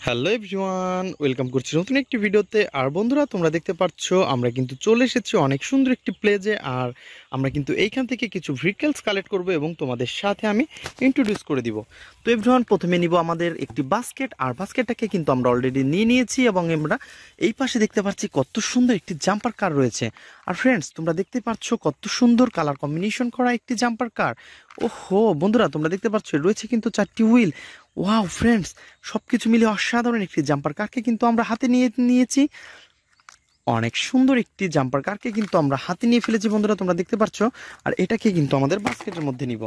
Hello everyone, welcome করছি নতুন একটি ভিডিওতে। আর বন্ধুরা, তোমরা দেখতে পাচ্ছ আমরা কিন্তু চলে এসেছি অনেক সুন্দর একটি প্লেজে। আর আমরা কিন্তু এইখান থেকে কিছু ভেহিকলস কালেক্ট করব এবং তোমাদের সাথে আমি ইন্ট্রোডিউস করে দিব। তো এভরিওয়ান, প্রথমে নিব আমাদের একটি বাস্কেট। আর বাস্কেটটাকে কিন্তু আমরা অলরেডি নিয়ে নিয়েছি এবং আমরা এই পাশে দেখতে পাচ্ছি কত সুন্দর একটি জাম্পার কার রয়েছে। আর ফ্রেন্ডস, তোমরা দেখতে পাচ্ছ কত সুন্দর কালার কম্বিনেশন করা একটি জাম্পার কার। ওহো বন্ধুরা, তোমরা দেখতে পাচ্ছ রয়েছে কিন্তু 4টি হুইল। ওয়াও ফ্রেন্ডস, সবকিছু মিলে অসাধারণ একটি জাম্পার কারকে কিন্তু আমরা হাতে নিয়েছি। অনেক সুন্দর একটি জাম্পার কারকে কিন্তু আমরা হাতে নিয়ে ফেলেছি বন্ধুরা, তোমরা দেখতে পাচ্ছ। আর এটাকে কিন্তু আমাদের বাস্কেটের মধ্যে নিব।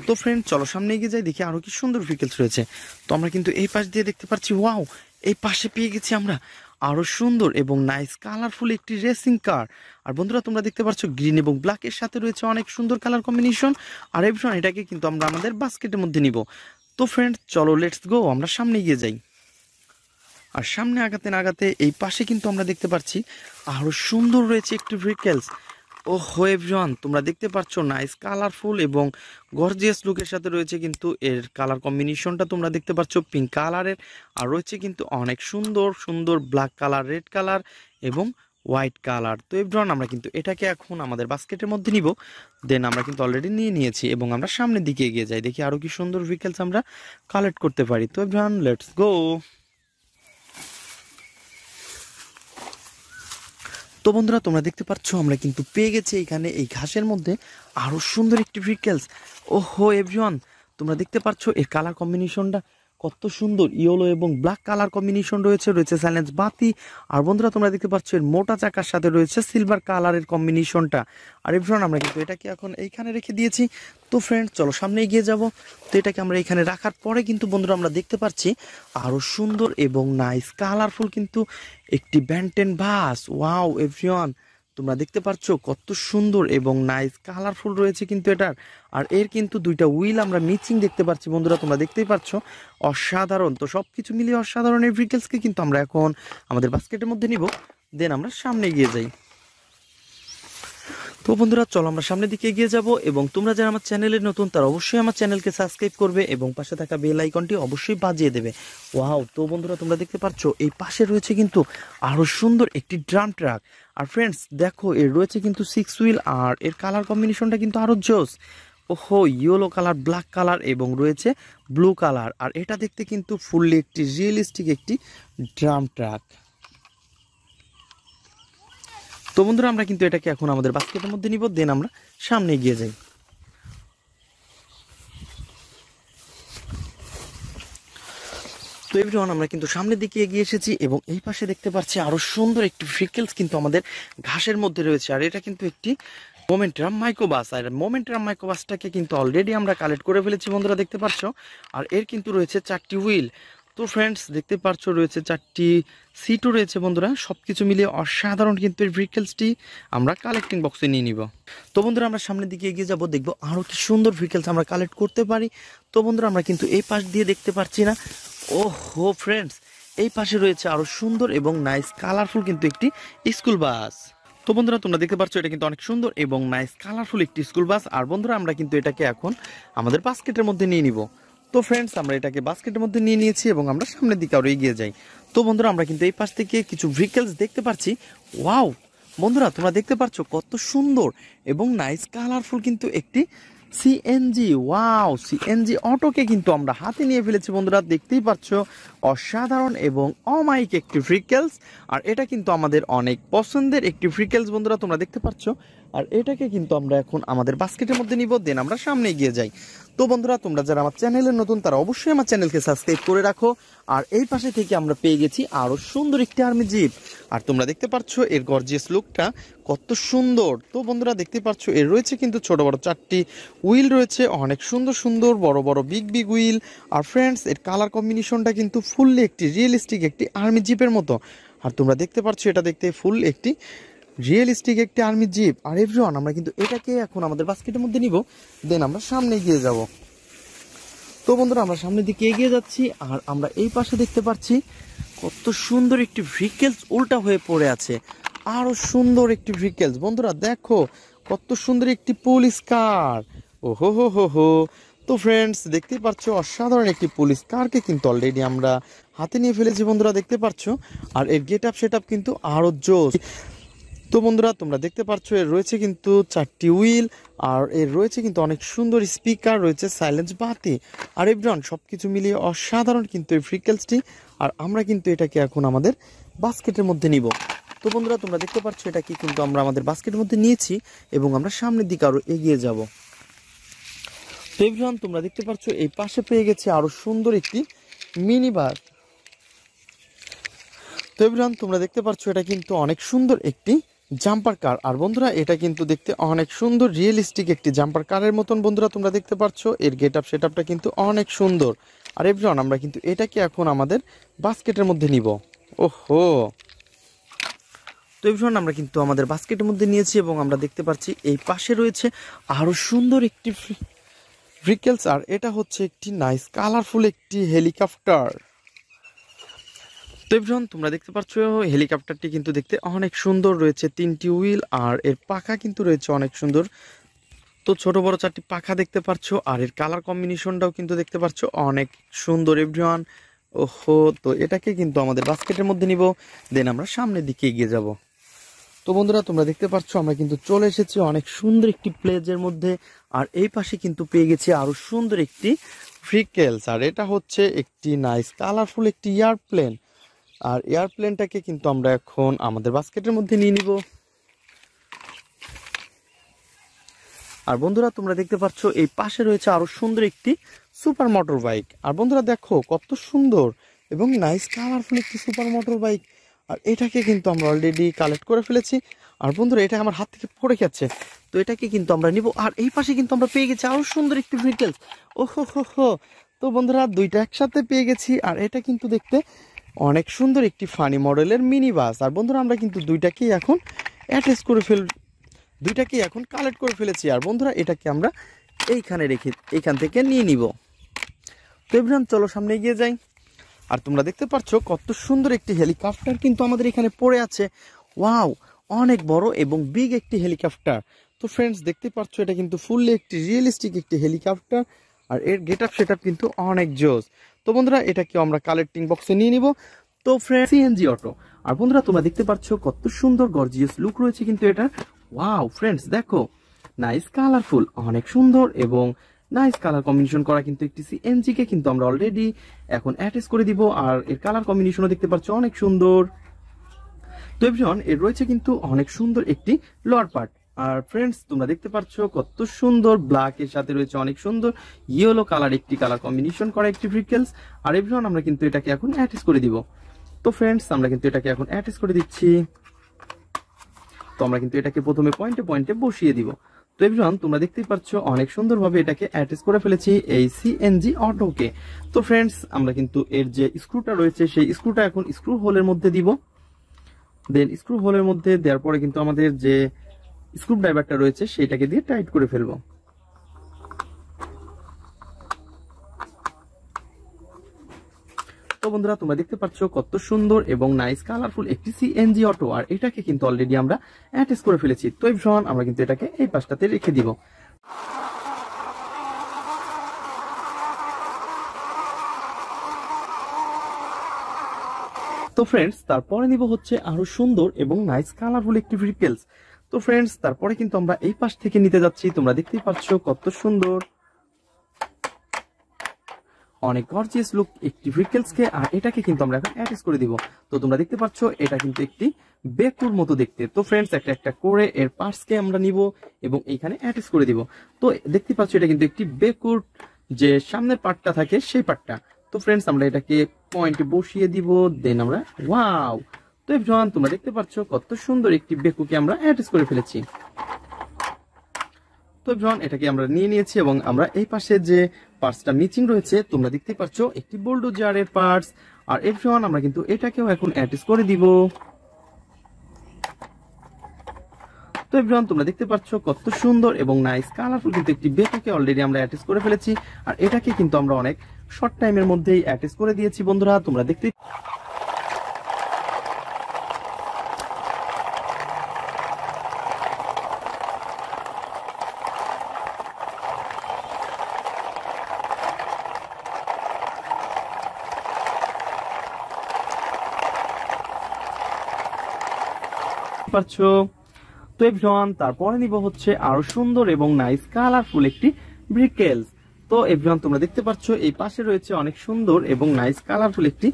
তো ফ্রেন্ড, চলো সামনে এগিয়ে যাই, দেখি আরো কি সুন্দর ভেহিকলস রয়েছে। তো আমরা কিন্তু এই পাশ দিয়ে দেখতে পাচ্ছি, ওয়াও, এই পাশে পেয়ে গেছি আমরা আরো সুন্দর এবং নাইস কালারফুল একটি রেসিং কার। আর বন্ধুরা, তোমরা দেখতে পাচ্ছ গ্রিন এবং ব্ল্যাক এর সাথে রয়েছে অনেক সুন্দর কালার কম্বিনেশন। আর এভরিওয়ান, এটাকে কিন্তু আমরা আমাদের বাস্কেটের মধ্যে নিব। তো ফ্রেন্ড, চলো লেটস গো, আমরা সামনে এগিয়ে যাই। আর সামনে আগাতে না আগাতে এই পাশে কিন্তু আমরা দেখতে পাচ্ছি আরো সুন্দর রয়েছে একটি ভেহিকলস। ও হো এভরিওয়ান, তোমরা দেখতে পাচ্ছ নাইস কালারফুল এবং গর্জিয়াস লুকের সাথে রয়েছে কিন্তু এর কালার কম্বিনেশনটা তোমরা দেখতে পাচ্ছ পিঙ্ক কালারের। আর রয়েছে কিন্তু অনেক সুন্দর সুন্দর ব্ল্যাক কালার, রেড কালার এবং হোয়াইট কালার। তো এভরিওয়ান, আমরা কিন্তু এটাকে এখন আমাদের বাস্কেটের মধ্যে নিব। দেন আমরা কিন্তু অলরেডি নিয়ে নিয়েছি এবং আমরা সামনের দিকে এগিয়ে যাই, দেখি আরো কি সুন্দর ভেহিকলস আমরা কালেক্ট করতে পারি। তো এভরিওয়ান, লেটস গো। তো বন্ধুরা, তোমরা দেখতে পাচ্ছ আমরা কিন্তু পেয়ে গেছি এখানে এই ঘাসের মধ্যে আরো সুন্দর একটি ভেহিকলস। ওহো এভরিওয়ান, তোমরা দেখতে পাচ্ছ এর কালার কম্বিনেশনটা কত সুন্দর, ইয়েলো এবং ব্ল্যাক কালার কম্বিনেশন রয়েছে সাইলেন্স বাতি। আর বন্ধুরা, তোমরা দেখতে পাচ্ছ এর মোটা চাকার সাথে রয়েছে সিলভার কালারের কম্বিনেশনটা। আর এভরিওয়ান, আমরা কিন্তু এটাকে এখন এইখানে রেখে দিয়েছি। তো ফ্রেন্ড, চলো সামনে এগিয়ে যাব। তো এটাকে আমরা এখানে রাখার পরে কিন্তু বন্ধুরা আমরা দেখতে পাচ্ছি আরো সুন্দর এবং নাইস কালারফুল কিন্তু একটি ব্যান্টেন বাস। ওয়াও এভরিওয়ান, তোমরা দেখতে পাচ্ছ কত সুন্দর এবং নাইস কালারফুল রয়েছে কিন্তু এটার। আর এর কিন্তু দুইটা হুইল আমরা মিচিং দেখতে পাচ্ছি বন্ধুরা, তোমরা দেখতেই পাচ্ছ অসাধারণ। তো সবকিছু মিলিয়ে অসাধারণ এই ভেহিকলসকে কিন্তু আমরা এখন আমাদের বাস্কেটের মধ্যে নিব। দেন আমরা সামনে এগিয়ে যাই। তো বন্ধুরা, চলো আমরা সামনের দিকে এগিয়ে যাব এবং তোমরা যারা আমার চ্যানেলে নতুন তারা অবশ্যই আমার চ্যানেলকে সাবস্ক্রাইব করবে এবং পাশে থাকা বেল আইকনটি অবশ্যই বাজিয়ে দেবে। ওয়াও, তো বন্ধুরা, তোমরা দেখতে পাচ্ছ এই পাশে রয়েছে কিন্তু আরো সুন্দর একটি ড্রাম ট্রাক। আর ফ্রেন্ডস দেখো, এর রয়েছে কিন্তু 6 হুইল আর এর কালার কম্বিনেশনটা কিন্তু আরো জোস। ওহো, ইয়েলো কালার, ব্ল্যাক কালার এবং রয়েছে ব্লু কালার। আর এটা দেখতে কিন্তু ফুললি একটি রিয়েলিস্টিক একটি ড্রাম ট্রাক। তো বন্ধুরা, আমরা কিন্তু এটাকে এখন আমাদের বাস্কেটের মধ্যে নিব। দেন আমরা সামনে এগিয়ে যাই। তো এভরিওয়ান, আমরা কিন্তু সামনের দিকে এগিয়ে এসেছি এবং এই পাশে দেখতে পাচ্ছি আরো সুন্দর একটি ভেহিকলস কিন্তু আমাদের ঘাসের মধ্যে রয়েছে। আর এটা কিন্তু একটি মোমেন্টাম মাইক্রোবাস। আর মোমেন্টাম মাইক্রোবাসটাকে কিন্তু অলরেডি আমরা কালেক্ট করে ফেলেছি বন্ধুরা, দেখতে পাচ্ছ। আর এর কিন্তু রয়েছে 4টি হুইল। তো ফ্রেন্ডস, দেখতে পাচ্ছ রয়েছে 4টি সিটও রয়েছে বন্ধুরা। সবকিছু মিলিয়ে অসাধারণ কিন্তু এই ভেহিকলসটি আমরা কালেক্টিং বক্সে নিয়ে নিব। তো বন্ধুরা, আমরা সামনের দিকে এগিয়ে যাব, দেখবো আরো কি সুন্দর ভেহিকলস আমরা কালেক্ট করতে পারি। তো বন্ধুরা, আমরা কিন্তু এই পাশ দিয়ে দেখতে পাচ্ছি না। ওহো ফ্রেন্ডস, এই পাশে রয়েছে আরো সুন্দর এবং নাইস কালারফুল কিন্তু একটি স্কুল বাস। তো বন্ধুরা, তোমরা দেখতে পাচ্ছ এটা কিন্তু অনেক সুন্দর এবং নাইস কালারফুল একটি স্কুল বাস। আর বন্ধুরা, আমরা কিন্তু এটাকে এখন আমাদের বাস্কেটের মধ্যে নিয়ে নিব। তো ফ্রেন্ডস, আমরা এটাকে বাস্কেটের মধ্যে নিয়ে নিয়েছি এবং আমরা সামনের দিকে আরো এগিয়ে যাই। তো বন্ধুরা, আমরা কিন্তু এই পাশ থেকে কিছু ভেহিকলস দেখতে পাচ্ছি। ওয়াও বন্ধুরা, তোমরা দেখতে পাচ্ছ কত সুন্দর এবং নাইস কালারফুল কিন্তু একটি সিএনজি। ওয়াও, সিএনজি অটোকে কিন্তু আমরা হাতে নিয়ে ফেলেছি বন্ধুরা, দেখতেই পাচ্ছ অসাধারণ এবং অমায়িক একটি ভেহিকলস। আর এটা কিন্তু আমাদের অনেক পছন্দের একটি ভেহিকলস বন্ধুরা, তোমরা দেখতে পাচ্ছ। আর এটাকে কিন্তু আমরা এখন আমাদের বাস্কেটের মধ্যে নিব। দেন আমরা সামনে এগিয়ে যাই। তো বন্ধুরা, তোমরা যারা আমার চ্যানেলে নতুন তারা অবশ্যই আমার চ্যানেলকে সাবস্ক্রাইব করে রাখো। আর এই পাশে থেকে আমরা পেয়ে গেছি আরো সুন্দর একটি আর্মি জিপ। আর তোমরা দেখতে পাচ্ছ এর গর্জিয়াস লুকটা কত সুন্দর। তো বন্ধুরা, দেখতে পাচ্ছ এর রয়েছে কিন্তু ছোট বড় 4টি হুইল রয়েছে, অনেক সুন্দর সুন্দর বড় বড় বিগ বিগ হুইল। আর ফ্রেন্ডস, এর কালার কম্বিনেশনটা কিন্তু ফুললি একটি রিয়েলিস্টিক একটি আর্মি জিপের মতো। আর তোমরা দেখতে পাচ্ছ এটা দেখতে ফুল একটি রিয়েলিস্টিক একটি আর্মি জিপ। আর এভরিওয়ান, আমরা কিন্তু এটাকে এখন আমাদের বাস্কেটের মধ্যে নিব। দেন আমরা সামনে এগিয়ে যাব। তো বন্ধুরা, আমরা সামনের দিকে এগিয়ে যাচ্ছি আর আমরা এই পাশে দেখতে পাচ্ছি কত সুন্দর একটি ভেহিকলস উল্টা হয়ে পড়ে আছে। আরো সুন্দর একটি ভেহিকলস বন্ধুরা, দেখো কত সুন্দর একটি পুলিশ কার। ওহো হো হো হো, তো ফ্রেন্ডস দেখতেই পাচ্ছ অসাধারণ একটি পুলিশ কারকে কিন্তু অলরেডি আমরা হাতে নিয়ে ফেলেছি বন্ধুরা, দেখতে পাচ্ছ। আর এর গেট আপ সেট আপ কিন্তু আরও জোস। তো বন্ধুরা তোমরা দেখতে পাচ্ছ এর রয়েছে কিন্তু 4টি হুইল, আর এর রয়েছে কিন্তু অনেক সুন্দর স্পিকার, রয়েছে সাইলেন্স বাতি, আর এভরিওয়ান সব কিছু মিলিয়ে অসাধারণ কিন্তু এই ফ্রিকেলসটি। আর আমরা কিন্তু এটাকে এখন আমাদের বাস্কেটের মধ্যে নিব। তো বন্ধুরা তোমরা দেখতে পাচ্ছ এটাকে কিন্তু আমরা আমাদের বাস্কেটের মধ্যে নিয়েছি এবং আমরা সামনের দিকে আরও এগিয়ে যাব। তো এভরিওয়ান তোমরা দেখতে পাচ্ছ এই পাশে পেয়ে গেছে আরও সুন্দর একটি মিনি বাস। তো এভরিওয়ান তোমরা দেখতে পাচ্ছ এটা কিন্তু অনেক সুন্দর একটি জাম্পার কার। আর বন্ধুরা এটা কিন্তু দেখতে অনেক সুন্দর রিয়েলিস্টিক একটি জাম্পার কারের মতন বন্ধুরা তোমরা দেখতে পাচ্ছ। এর গেট আপ সেট আপটা কিন্তু অনেক সুন্দর। আর এভরিওয়ান আমরা কিন্তু এটাকে এখন আমাদের বাস্কেটের মধ্যে নিব। ওহো, তো এভরিওয়ান আমরা কিন্তু আমাদের বাস্কেটের মধ্যে নিয়েছি এবং আমরা দেখতে পাচ্ছি এই পাশে রয়েছে আরও সুন্দর একটি ভেহিকলস। আর এটা হচ্ছে একটি নাইস কালারফুল একটি হেলিকপ্টার। তো এভরিওয়ান তোমরা দেখতে পাচ্ছ হেলিকপ্টারটি কিন্তু দেখতে অনেক সুন্দর, রয়েছে 3টি হুইল আর এর পাখা কিন্তু রয়েছে অনেক সুন্দর। তো ছোট বড় 4টি পাখা দেখতে পাচ্ছ, আর এর কালার কম্বিনেশনটাও কিন্তু দেখতে পাচ্ছ অনেক সুন্দর এভরিওয়ান। ওহো, তো এটাকে কিন্তু আমাদের বাস্কেটের মধ্যে নিব, দেন আমরা সামনের দিকে এগিয়ে যাব। তো বন্ধুরা তোমরা দেখতে পাচ্ছ আমরা কিন্তু চলে এসেছি অনেক সুন্দর একটি প্লেজের মধ্যে। আর এই পাশে কিন্তু পেয়ে গেছি আরো সুন্দর একটি ফ্রিকেলস, আর এটা হচ্ছে একটি নাইস কালারফুল একটি এয়ারপ্লেন। আর এয়ারপ্লেনটাকে কিন্তু আমরা এখন আমাদের বাস্কেটের মধ্যে নিয়ে নিব। আর বন্ধুরা তোমরা দেখতে পাচ্ছ এই পাশে রয়েছে আরো সুন্দর একটি সুপার মোটর বাইক। আর বন্ধুরা দেখো কত সুন্দর এবং নাইস কালারফুল একটি সুপার মোটর বাইক। আর এটাকে কিন্তু আমরা অলরেডি কালেক্ট করে ফেলেছি। আর বন্ধুরা এটা আমার হাত থেকে পড়ে গেছে, তো এটাকে কিন্তু আমরা নিব। আর এই পাশে কিন্তু আমরা পেয়ে গেছি আরো সুন্দর একটি ভেহিকল। ওহো হো হো, তো বন্ধুরা দুইটা একসাথে পেয়ে গেছি। আর এটা কিন্তু দেখতে অনেক সুন্দর একটি ফানি মডেলের মিনি বাস। আর বন্ধুরা আমরা কিন্তু দুইটাকেই এখন কালেক্ট করে ফেলেছি। আর বন্ধুরা এটাকে আমরা এইখান থেকে নিয়ে নিব। তো এভরিওয়ান চলো সামনে এগিয়ে যাই। আর তোমরা দেখতে পাচ্ছ কত সুন্দর একটি হেলিকপ্টার কিন্তু আমাদের এখানে পড়ে আছে। ওয়াও, অনেক বড় এবং বিগ একটি হেলিকপ্টার। তো ফ্রেন্ডস দেখতে পাচ্ছ এটা কিন্তু ফুললি একটি রিয়েলিস্টিক একটি হেলিকপ্টার। আর এর গেট আপ সেট আপ কিন্তু অনেক জোস। তো বন্ধুরা এটাকে আমরা কালেক্টিং বক্সে নিয়ে নিব। তো ফ্রেন্ডস সিএনজি অটো। আর বন্ধুরা তোমরা দেখতে পাচ্ছ কত সুন্দর গর্জিয়াস লুক রয়েছে কিন্তু এটা। ওয়াও ফ্রেন্ডস দেখো, নাইস কালারফুল, অনেক সুন্দর এবং নাইস কালার কম্বিনেশন করা কিন্তু একটি সিএনজি কে কিন্তু আমরা অলরেডি এখন অ্যাটাচ করে দিব। আর এর কালার কম্বিনেশনও দেখতে পাচ্ছ অনেক সুন্দর। তো এভরিওয়ান এর রয়েছে কিন্তু অনেক সুন্দর একটি লোয়ার পার্ট। আর ফ্রেন্ডস তোমরা দেখতে পাচ্ছ কত সুন্দর ব্ল্যাক এর সাথে রয়েছে অনেক সুন্দর ইয়েলো কালার একটি কালার কম্বিনেশন করা একটি ভেহিকলস। আর এভরিওয়ান আমরা কিন্তু এটাকে এখন অ্যাটাচ করে দিব। তো ফ্রেন্ডস আমরা কিন্তু এটাকে এখন অ্যাটাচ করে দিচ্ছি। তো আমরা কিন্তু এটাকে প্রথমে পয়েন্টে পয়েন্টে বসিয়ে দিব। তো এভরিওয়ান তোমরা দেখতেই পাচ্ছ অনেক সুন্দরভাবে এটাকে অ্যাটাচ করে ফেলেছি এই সিএনজি অটোকে। তো ফ্রেন্ডস আমরা কিন্তু এর যে স্ক্রুটা রয়েছে সেই স্ক্রুটা এখন স্ক্রু হোলের মধ্যে দিব। দেন স্ক্রু হোলের মধ্যে দেওয়ার পরে কিন্তু আমাদের যে স্ক্রু ড্রাইভারটা রয়েছে সেটাকে দিয়ে টাইট করে ফেলবো। তো বন্ধুরা তোমরা দেখতে পাচ্ছ কত সুন্দর এবং নাইস কালারফুল একটি সিএনজি অটো। আর এটাকে কিন্তু অলরেডি আমরা অ্যাটাচ করে ফেলেছি। তো এভরিওয়ান আমরা কিন্তু এটাকে এই পাশটাতে রেখে দিব। তো ফ্রেন্ডস তারপরে নিব হচ্ছে আরো সুন্দর এবং নাইস কালারফুল একটি ভেহিকলস। তো ফ্রেন্ডস তারপরে কিন্তু আমরা এই পাশ থেকে নিতে যাচ্ছি। তোমরা দেখতেই পাচ্ছ কত সুন্দর, অনেক গর্জিয়াস লুক একটি ভেহিকলস কে। আর এটাকে কিন্তু আমরা এখন অ্যাটাচ করে দিব। তো তোমরা দেখতে পাচ্ছ এটা কিন্তু একটি বেকুর মতো দেখতে। তো ফ্রেন্ডস একটা একটা করে এর পার্টস কে আমরা নিব এবং এইখানে অ্যাটাচ করে দিব। তো দেখতে পাচ্ছ এটা কিন্তু একটি বেকুর যে সামনের পার্টটা থাকে সেই পার্টটা। তো ফ্রেন্ডস আমরা এটাকে পয়েন্টে বসিয়ে দিব, দেন আমরা ওয়াও। তো এভরিওয়ান তোমরা দেখতে পাচ্ছ কত সুন্দর একটি বেকুকে আমরা অ্যাটাচ করে ফেলেছি। তো এভরিওয়ান এটাকে আমরা নিয়ে নিয়েছি এবং আমরা এই পাশে যে পার্টসটা মিচিং রয়েছে তোমরা দেখতে পাচ্ছ একটি বুলডোজারের পার্টস। আর এভরিওয়ান আমরা কিন্তু এটাকেও এখন অ্যাটাচ করে দিব। তো এভরিওয়ান তোমরা দেখতে পাচ্ছ কত সুন্দর এবং নাইস কালারফুল কিন্তু একটি বেকুকে অলরেডি আমরা অ্যাটাচ করে ফেলেছি। আর এটাকে কিন্তু আমরা অনেক শর্ট টাইমের মধ্যেই অ্যাটাচ করে দিয়েছি বন্ধুরা। তোমরা দেখতে পারছো। তো এভরিওয়ান তারপরে নিব হচ্ছে আরো সুন্দর এবং নাইস কালারফুল একটি ব্রিকেলস। তো এভরিওয়ান তোমরা দেখতে পাচ্ছ এই পাশে রয়েছে অনেক সুন্দর এবং নাইস কালারফুল একটি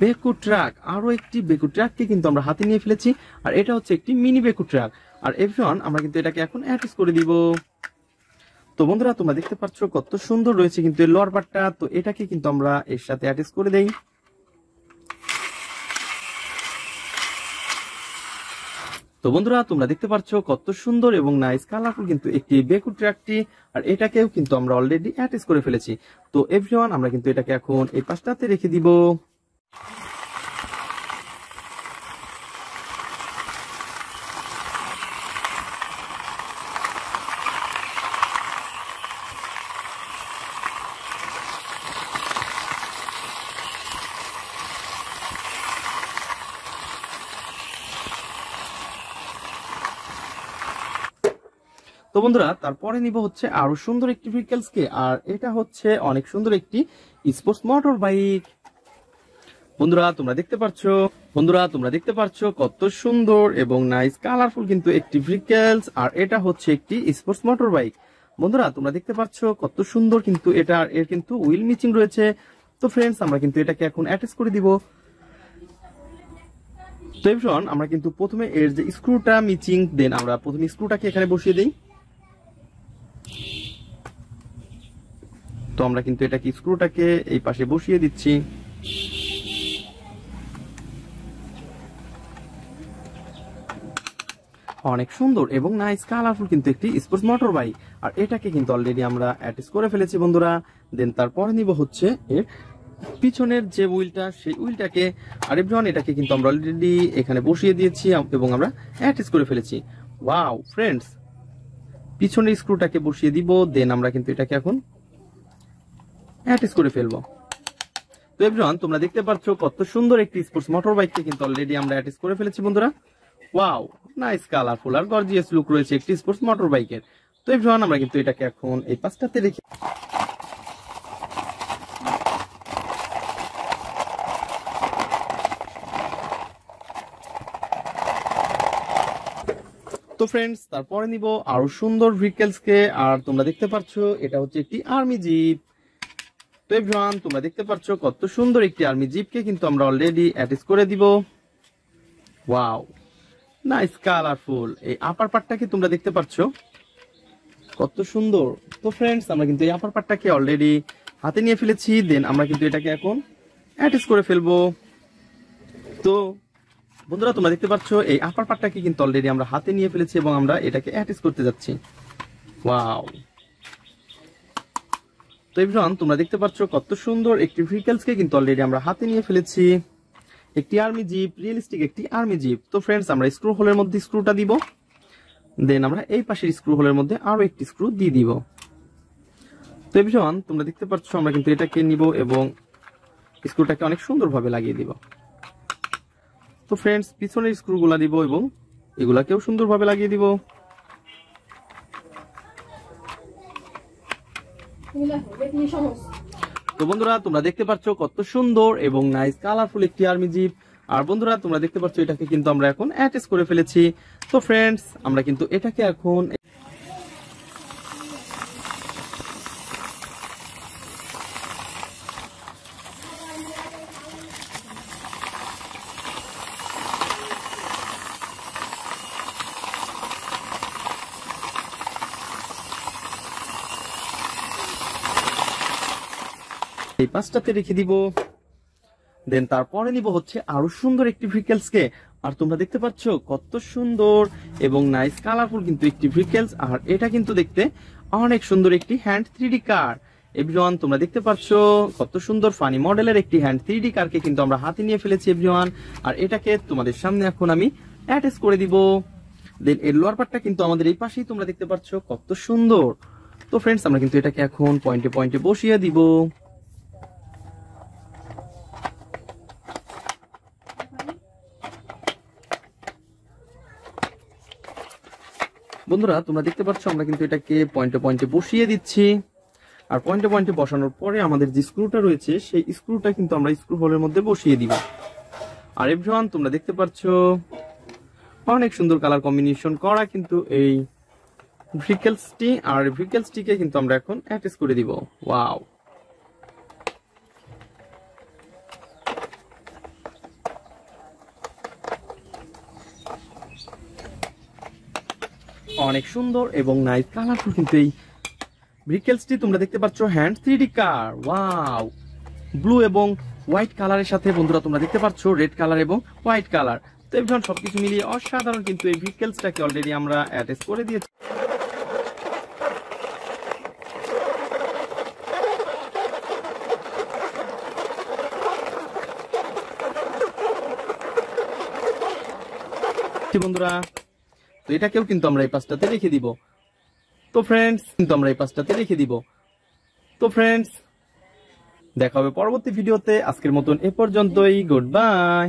বেকু ট্রাক। আরো একটি বেকু ট্রাককে কিন্তু আমরা হাতে নিয়ে ফেলেছি, আর এটা হচ্ছে একটি মিনি বেকু ট্রাক। আর এভরিওয়ান আমরা কিন্তু এটাকে এখন অ্যাটাচ করে দিব। তো বন্ধুরা তোমরা দেখতে পাচ্ছ কত সুন্দর রয়েছে কিন্তু এর লোয়ার পার্টটা। তো এটাকে কিন্তু আমরা এর সাথে অ্যাটাচ করে দেই। তো বন্ধুরা তোমরা দেখতে পাচ্ছ কত সুন্দর এবং নাইস কালারফুল কিন্তু একটি বেকু ট্রাকটি, আর এটাকেও কিন্তু আমরা অলরেডি অ্যাটাচ করে ফেলেছি। তো এভরিওয়ান আমরা কিন্তু এটাকে এখন এই পাশটাতে রেখে দিব। তো বন্ধুরা তারপরে নিব হচ্ছে আরো সুন্দর একটি ভেহিকলস কে, আর এটা হচ্ছে অনেক সুন্দর একটি স্পোর্টস মোটর বাইক। বন্ধুরা তোমরা দেখতে পাচ্ছ কত সুন্দর এবং নাইস কালারফুল কিন্তু একটি ভেহিকলস, আর এটা হচ্ছে একটি স্পোর্টস মোটর বাইক। বন্ধুরা তোমরা দেখতে পাচ্ছ কত সুন্দর কিন্তু এর কিন্তু হুইল মিচিং রয়েছে। তো ফ্রেন্ডস আমরা কিন্তু এটাকে এখন অ্যাটাচ করে দিব। তো এভরিওয়ান আমরা কিন্তু প্রথমে এর যে স্ক্রুটা মিচিং, দেন আমরা প্রথমে স্ক্রুটাকে এখানে বসিয়ে দিই। তো আমরা কিন্তু এটাকে স্ক্রুটাকে এই পাশে বসিয়ে দিচ্ছি। অনেক সুন্দর এবং নাইস কালারফুল কিন্তু একটি স্পোর্টস মোটর বাইক, আর এটাকে কিন্তু অলরেডি আমরা অ্যাটাচ করে ফেলেছি বন্ধুরা। দেন তারপরে নিব হচ্ছে এর পিছনের যে হুইলটা, সেই হুইলটাকে। আর এভরিওয়ান এটাকে কিন্তু আমরা অলরেডি এখানে বসিয়ে দিয়েছি এবং আমরা অ্যাটাচ করে ফেলেছি। ওয়াও ফ্রেন্ডস, পিছনের স্ক্রুটাকে বসিয়ে দিব, দেন আমরা কিন্তু এটাকে এখন অ্যাটাচ করে ফেলবো। তো এভরিওয়ান তোমরা দেখতে পাচ্ছ কত সুন্দর একটি স্পোর্টস মোটর বাইককে কিন্তু অলরেডি আমরা অ্যাটাচ করে ফেলেছি বন্ধুরা। ওয়াও নাইস কালারফুল আর গর্জিয়াস লুক রয়েছে একটি স্পোর্টস মোটর বাইকের। তো এভরিওয়ান আমরা কিন্তু এটাকে এখন এই পাশটাতে রেখে তো ফ্রেন্ডস তারপরে নিব আরো সুন্দর ভেহিকলস কে, আর তোমরা দেখতে পাচ্ছ এটা হচ্ছে একটি আর্মি জিপ। তো এভরিওয়ান তোমরা দেখতে পাচ্ছ কত সুন্দর একটি আর্মি জিপকে কিন্তু আমরা অলরেডি অ্যাটাচ করে দিব। ওয়াও নাইস কালারফুল এই আপার পার্টটাকে তোমরা দেখতে পাচ্ছ কত সুন্দর। তো ফ্রেন্ডস আমরা কিন্তু এই আপার পার্টটাকে অলরেডি হাতে নিয়ে ফেলেছি, দেন আমরা কিন্তু এটাকে এখন অ্যাটাচ করে ফেলবো। তো বন্ধুরা তোমরা দেখতে পাচ্ছ এই আপার পার্টটাকে কিন্তু অলরেডি আমরা হাতে নিয়ে ফেলেছি এবং আমরা এটাকে অ্যাটাচ করতে যাচ্ছি। ওয়াও। তো এভরিওয়ান তোমরা দেখতে পাচ্ছ কত সুন্দর একটি ভেহিকলস কে কিন্তু অলরেডি আমরা হাতে নিয়ে ফেলেছি, একটি আর্মি জিপ, রিয়েলিস্টিক একটি আর্মি জিপ। তো ফ্রেন্ডস আমরা স্ক্রু হোলের মধ্যে স্ক্রুটা দিব, দেন আমরা এই পাশের স্ক্রু হোলের মধ্যে আরো একটি স্ক্রু দিয়ে দিব। তো এভরিওয়ান তোমরা দেখতে পাচ্ছ আমরা কিন্তু এটাকে নিব এবং স্ক্রুটাকে অনেক সুন্দরভাবে লাগিয়ে দিব। তো ফ্রেন্ডস পিছনের স্ক্রুগুলা দিব এবং এগুলাকেও সুন্দরভাবে লাগিয়ে দিব। তো বন্ধুরা তোমরা দেখতে পাচ্ছ কত সুন্দর এবং নাইস কালারফুল একটি আর্মি জিপ। আর বন্ধুরা তোমরা দেখতে পাচ্ছ এটাকে কিন্তু আমরা এখন অ্যাটাচ করে ফেলেছি। তো ফ্রেন্ডস আমরা কিন্তু এটাকে এখন এই পাশটাতে রেখে দিব। দেন তারপরে নিব হচ্ছে আরো সুন্দর একটি ভেহিকলস কে, আর তোমরা দেখতে পাচ্ছ কত সুন্দর এবং নাইস কালারফুল কিন্তু একটি ভেহিকলস, আর এটা কিন্তু দেখতে অনেক সুন্দর একটি হ্যান্ড 3D কার। এভরিওয়ান তোমরা দেখতে পাচ্ছ কত সুন্দর ফানি মডেলের একটি হ্যান্ড 3D কারকে কিন্তু আমরা হাতে নিয়ে ফেলেছি এভরিওয়ান, আর এটাকে তোমাদের সামনে এখন আমি অ্যাটাচ করে দিব। দেন এর লোয়ার পার্টটা কিন্তু আমাদের এই পাশেই তোমরা দেখতে পাচ্ছ কত সুন্দর। তো ফ্রেন্ডস আমরা কিন্তু এটাকে এখন পয়েন্টে পয়েন্টে বসিয়ে দিব। বন্ধুরা তোমরা দেখতে পাচ্ছ আমরা কিন্তু এটাকে পয়েন্টে পয়েন্টে বসিয়ে দিচ্ছি, আর পয়েন্টে পয়েন্টে বসানোর পরে আমাদের যে স্ক্রুটা রয়েছে সেই স্ক্রুটা কিন্তু আমরা স্ক্রু হোলের মধ্যে বসিয়ে দিব। আর এভরিওয়ান তোমরা দেখতে পাচ্ছ অনেক সুন্দর কালার কম্বিনেশন করা কিন্তু এই ভেহিকলসটি, আর ভেহিকলসটিকে কিন্তু আমরা এখন অ্যাটাচ করে দিব। ওয়াও, অনেক সুন্দর এবং নাইস কালারফুল কিন্তু এই ভেহিকলসটি। তোমরা দেখতে পাচ্ছ হ্যান্ড 3D কার। ওয়াও, ব্লু এবং হোয়াইট কালারের সাথে বন্ধুরা তোমরা দেখতে পাচ্ছ রেড কালার এবং হোয়াইট কালার। তো এভরিওয়ান সবকিছু মিলিয়ে অসাধারণ কিন্তু এই ভেহিকলসটাকে অলরেডি আমরা অ্যাটাচ করে দিয়েছি। বন্ধুরা তো এটাকেও কিন্তু আমরা এই পাশটাতে রেখে দিব। তো ফ্রেন্ডস দেখা হবে পরবর্তী ভিডিওতে। আজকের মতন এ পর্যন্তই, গুড বাই।